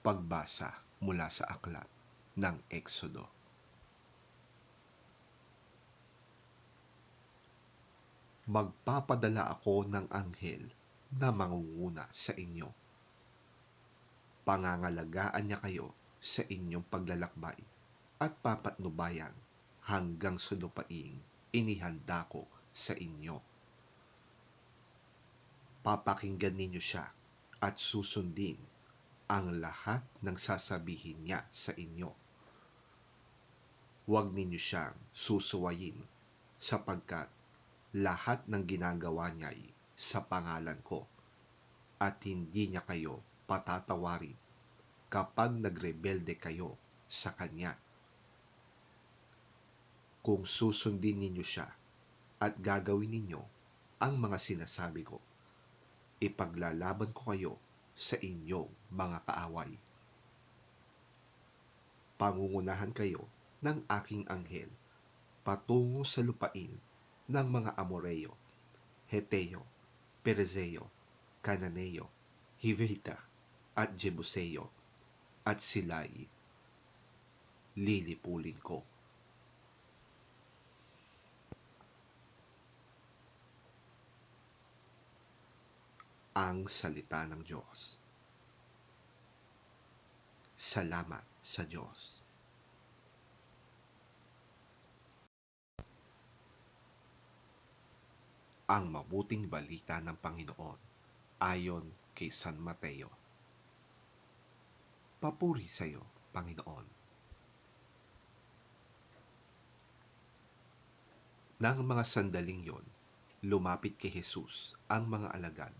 Pagbasa mula sa aklat ng Eksodo. Magpapadala ako ng anghel na mangunguna sa inyo. Pangangalagaan niya kayo sa inyong paglalakbay at papatnubayan hanggang sa lupaing inihanda ko sa inyo. Papakinggan ninyo siya at susundin ang lahat ng sasabihin niya sa inyo. Huwag ninyo siyang susuwayin sapagkat lahat ng ginagawa niya ay sa pangalan ko at hindi niya kayo patatawarin kapag nagrebelde kayo sa kanya. Kung susundin ninyo siya at gagawin ninyo ang mga sinasabi ko, ipaglalaban ko kayo sa inyong mga kaaway. Pangungunahan kayo ng aking anghel patungo sa lupain ng mga Amoreo, Heteo, Perezeo, Cananeo, Hivita at Jebuseo, at sila'y lilipulin ko. Ang salita ng Diyos. Salamat sa Diyos. Ang mabuting balita ng Panginoon ayon kay San Mateo. Papuri sa iyo, Panginoon. Nang mga sandaling yon, lumapit kay Jesus ang mga alagad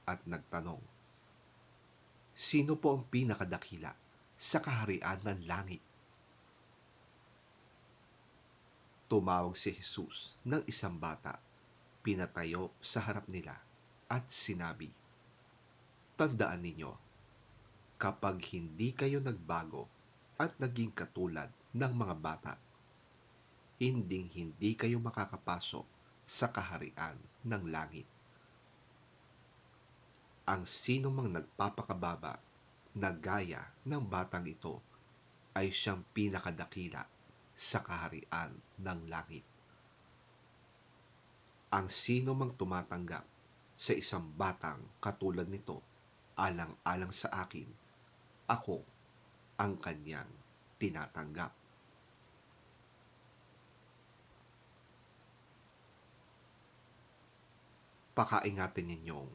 at nagtanong, "Sino po ang pinakadakila sa kaharian ng langit?" Tumawag si Jesus ng isang bata, pinatayo sa harap nila at sinabi, "Tandaan ninyo, kapag hindi kayo nagbago at naging katulad ng mga bata, hindi kayo makakapasok sa kaharian ng langit. Ang sino mang nagpapakababa na gaya ng batang ito ay siyang pinakadakila sa kaharian ng langit. Ang sino mang tumatanggap sa isang batang katulad nito alang-alang sa akin, ako ang kanyang tinatanggap." Pakaingatan ninyong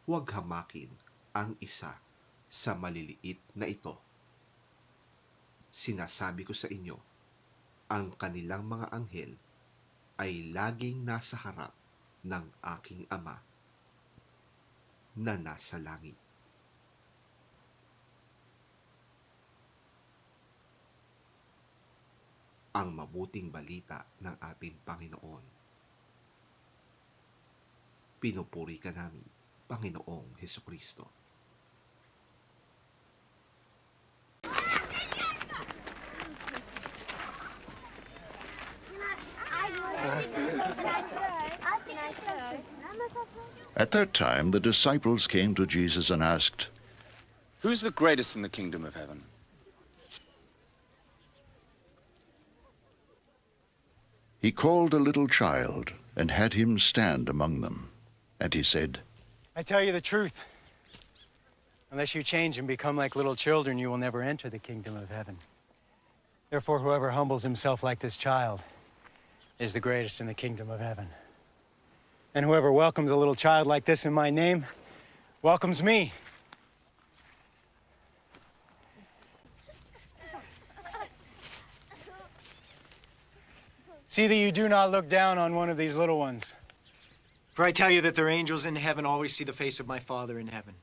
huwag hamakin ang isa sa maliliit na ito. Sinasabi ko sa inyo, ang kanilang mga anghel ay laging nasa harap ng aking Ama na nasa langit. Ang mabuting balita ng ating Panginoon. Pinupuri ka namin, Panginoong Hesukristo. At that time, the disciples came to Jesus and asked, "Who's the greatest in the kingdom of heaven?" He called a little child and had him stand among them. And he said, "I tell you the truth. Unless you change and become like little children, you will never enter the kingdom of heaven. Therefore, whoever humbles himself like this child is the greatest in the kingdom of heaven. And whoever welcomes a little child like this in my name welcomes me." See that you do not look down on one of these little ones. For I tell you that their angels in heaven always see the face of my Father in heaven.